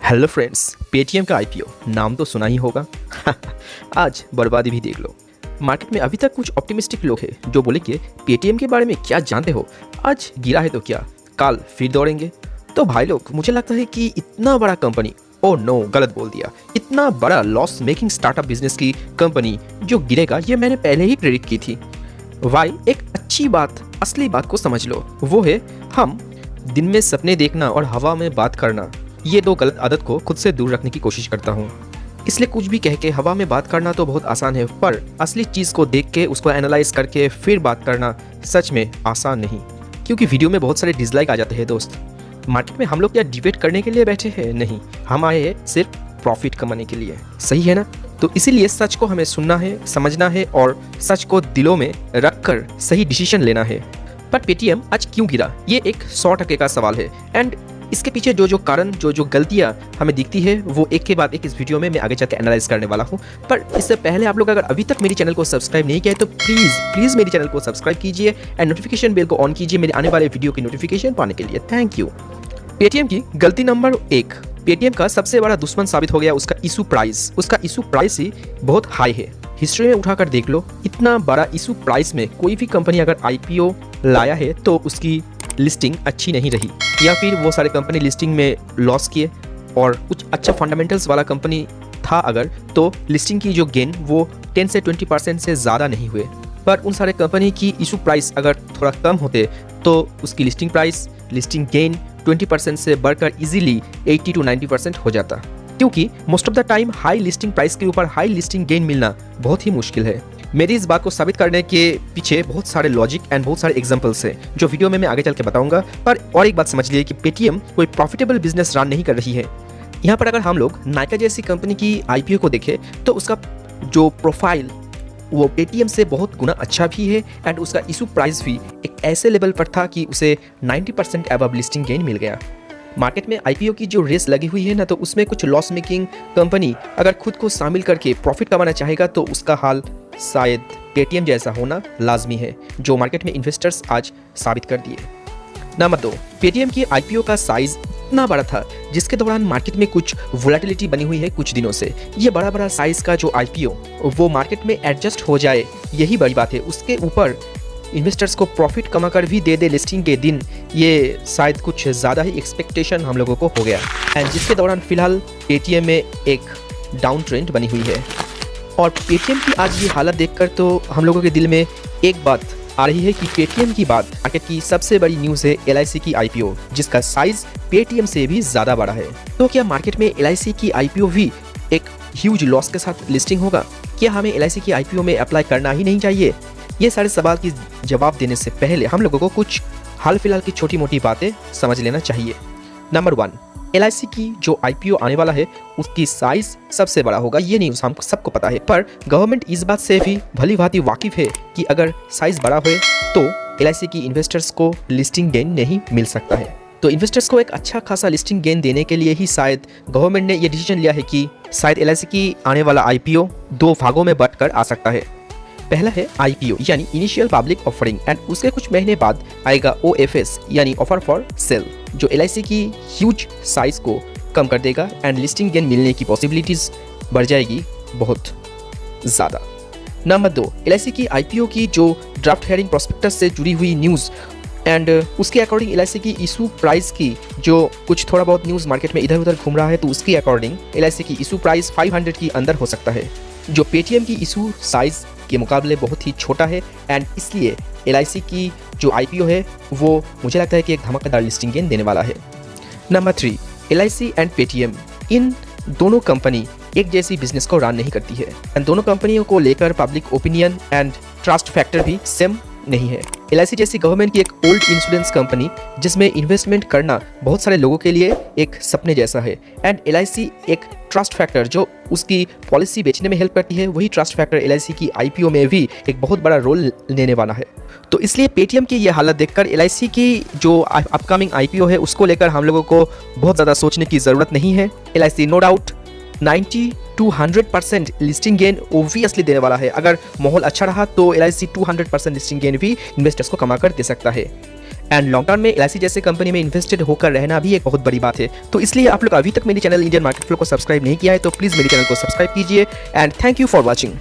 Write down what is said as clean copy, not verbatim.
Hello friends, Paytm का IPO नाम तो सुना ही होगा। आज बर्बादी भी देख लो। मार्केट में अभी तक कुछ ऑप्टिमिस्टिक लोग हैं जो बोले कि पेटीएम के बारे में क्या जानते हो, आज गिरा है तो क्या कल फिर दौड़ेंगे। तो भाई लोग, मुझे लगता है कि इतना बड़ा कंपनी, ओ नो गलत बोल दिया, इतना बड़ा लॉस मेकिंग स्टार्टअप बिजनेस की कंपनी जो गिरेगा, ये मैंने पहले ही प्रेडिक्ट की थी। भाई एक अच्छी बात, असली बात को समझ लो, वो है हम दिन में सपने देखना और हवा में बात करना। ये दो गलत आदत को खुद से दूर रखने की कोशिश करता हूँ। इसलिए कुछ भी कह के हवा में बात करना तो बहुत आसान है, पर असली चीज़ को देख के उसको एनालाइज करके फिर बात करना सच में आसान नहीं। क्योंकि वीडियो में बहुत सारे डिसलाइक आ जाते हैं दोस्त। मार्केट में हम लोग क्या डिबेट करने के लिए बैठे हैं? नहीं, हम आए हैं सिर्फ प्रॉफिट कमाने के लिए। सही है ना? तो इसीलिए सच को हमें सुनना है, समझना है और सच को दिलों में रख कर सही डिसीजन लेना है। पर पेटीएम आज क्यों गिरा, ये एक 100% का सवाल है। एंड इसके पीछे जो कारण, जो गलतियां हमें दिखती है, वो एक के बाद एक इस वीडियो में मैं आगे चलकर एनालाइज करने वाला हूं। पर इससे पहले आप लोग अगर अभी तक मेरे चैनल को सब्सक्राइब नहीं किया है तो प्लीज़ मेरे चैनल को सब्सक्राइब कीजिए एंड नोटिफिकेशन बेल को ऑन कीजिए मेरे आने वाले वीडियो की नोटिफिकेशन पाने के लिए। Thank you. पेटीएम की गलती नंबर 1, पेटीएम का सबसे बड़ा दुश्मन साबित हो गया उसका इशू प्राइस। उसका इशू प्राइस ही बहुत हाई है। हिस्ट्री में उठाकर देख लो, इतना बड़ा इशू प्राइस में कोई भी कंपनी अगर आईपीओ लाया है तो उसकी लिस्टिंग अच्छी नहीं रही, या फिर वो सारे कंपनी लिस्टिंग में लॉस किए और कुछ अच्छा फंडामेंटल्स वाला कंपनी था अगर, तो लिस्टिंग की जो गेन वो 10 से 20% से ज़्यादा नहीं हुए। पर उन सारे कंपनी की इशू प्राइस अगर थोड़ा कम होते तो उसकी लिस्टिंग प्राइस, लिस्टिंग गेन 20% से बढ़कर इजीली 80 to 90% हो जाता। क्योंकि most of the time high listing price के ऊपर हाई लिस्टिंग गेन मिलना बहुत ही मुश्किल है। मेरी इस बात को साबित करने के पीछे बहुत सारे लॉजिक एंड बहुत सारे एग्जांपल्स हैं जो वीडियो में मैं आगे चल के बताऊंगा। पर और एक बात समझ लीजिए कि पेटीएम कोई प्रॉफिटेबल बिजनेस रन नहीं कर रही है। यहाँ पर अगर हम लोग नायका जैसी कंपनी की आईपीओ को देखें तो उसका जो प्रोफाइल वो पेटीएम से बहुत गुना अच्छा भी है एंड उसका इशू प्राइस भी एक ऐसे लेवल पर था कि उसे 90% अबव लिस्टिंग गेन मिल गया। मार्केट में आईपीओ की जो रेस लगी हुई है ना, तो उसमें कुछ लॉस मेकिंग कंपनी अगर खुद को शामिल करके प्रॉफिट कमाना चाहेगा तो उसका हाल शायद पेटीएम जैसा होना लाजमी है, जो मार्केट में इन्वेस्टर्स आज साबित कर दिए। नंबर 2, पेटीएम की आईपीओ का साइज इतना बड़ा था जिसके दौरान मार्केट में कुछ वोलेटिलिटी बनी हुई है कुछ दिनों से। ये बड़ा साइज का जो आईपीओ वो मार्केट में एडजस्ट हो जाए, यही बड़ी बात है। उसके ऊपर इन्वेस्टर्स को प्रॉफिट कमाकर भी दे दे लिस्टिंग के दिन, ये शायद कुछ ज़्यादा ही एक्सपेक्टेशन हम लोगों को हो गया। एंड जिसके दौरान फिलहाल पेटीएम में एक डाउन ट्रेंड बनी हुई है। और पेटीएम की आज ये हालत देखकर तो हम लोगों के दिल में एक बात आ रही है कि पेटीएम की बाद मार्केट की सबसे बड़ी न्यूज़ है एलआईसी की आईपीओ, जिसका साइज पेटीएम से भी ज़्यादा बड़ा है। तो क्या मार्केट में एलआईसी की आईपीओ भी एक ह्यूज लॉस के साथ लिस्टिंग होगा? क्या हमें एलआईसी की आईपीओ में अप्लाई करना ही नहीं चाहिए? ये सारे सवाल की जवाब देने से पहले हम लोगों को कुछ हाल फिलहाल की छोटी मोटी बातें समझ लेना चाहिए। नंबर 1, एलआईसी की जो आईपीओ आने वाला है उसकी साइज सबसे बड़ा होगा, ये न्यूज़ हमको सबको पता है। पर गवर्नमेंट इस बात से भी भली भांति वाकिफ है कि अगर साइज बड़ा हो तो एलआईसी की इन्वेस्टर्स को लिस्टिंग गेन नहीं मिल सकता है। तो इन्वेस्टर्स को एक अच्छा खासा लिस्टिंग गेन देने के लिए ही शायद गवर्नमेंट ने ये डिसीजन लिया है कि शायद एलआईसी की आने वाला आईपीओ 2 भागों में बंटकर आ सकता है। पहला है आईपीओ यानी इनिशियल पब्लिक ऑफरिंग, एंड उसके कुछ महीने बाद आएगा ओएफएस यानी ऑफर फॉर सेल, जो एलआईसी की ह्यूज साइज को कम कर देगा एंड लिस्टिंग गेन मिलने की पॉसिबिलिटीज बढ़ जाएगी बहुत ज़्यादा। नंबर 2, एलआईसी की आईपीओ की जो ड्राफ्ट हेयरिंग प्रोस्पेक्टस से जुड़ी हुई न्यूज़ एंड उसके अकॉर्डिंग एलआईसी की इशू प्राइस की जो कुछ थोड़ा बहुत न्यूज़ मार्केट में इधर उधर घूम रहा है, तो उसके अकॉर्डिंग एलआईसी की इशू प्राइस 500 के अंदर हो सकता है, जो पेटीएम की इशू साइज के मुकाबले बहुत ही छोटा है। एंड इसलिए एलआईसी की जो आईपीओ है वो मुझे लगता है कि एक धमाकेदार लिस्टिंग गेन देने वाला है। नंबर 3, एलआईसी एंड पेटीएम, इन दोनों कंपनी एक जैसी बिजनेस को रन नहीं करती है एंड दोनों कंपनियों को लेकर public opinion and trust factor भी सेम नहीं है। एलआईसी जैसी गवर्नमेंट की एक ओल्ड इंश्योरेंस कंपनी जिसमें इन्वेस्टमेंट करना बहुत सारे लोगों के लिए एक सपने जैसा है, एंड एलआईसी एक ट्रस्ट फैक्टर जो उसकी पॉलिसी बेचने में हेल्प करती है, वही ट्रस्ट फैक्टर एलआईसी की आईपीओ में भी एक बहुत बड़ा रोल लेने वाला है। तो इसलिए पेटीएम की ये हालत देखकर एलआईसी की जो अपकमिंग आईपीओ है उसको लेकर हम लोगों को बहुत ज़्यादा सोचने की ज़रूरत नहीं है। LIC no doubt 90 to 100% listing gain obviously देने वाला है। अगर माहौल अच्छा रहा तो एलआईसी 200% लिस्टिंग गेन भी इन्वेस्टर्स को कमा कर दे सकता है। एंड लॉन्ग टर्म में एलआईसी जैसे कंपनी में इन्वेस्टेड होकर रहना भी एक बहुत बड़ी बात है। तो इसलिए आप लोग अभी तक मेरे चैनल इंडियन मार्केट फ्लो को सब्सक्राइब नहीं किया है तो प्लीज़ मेरे चैनल को सब्सक्राइब कीजिए and thank you for watching.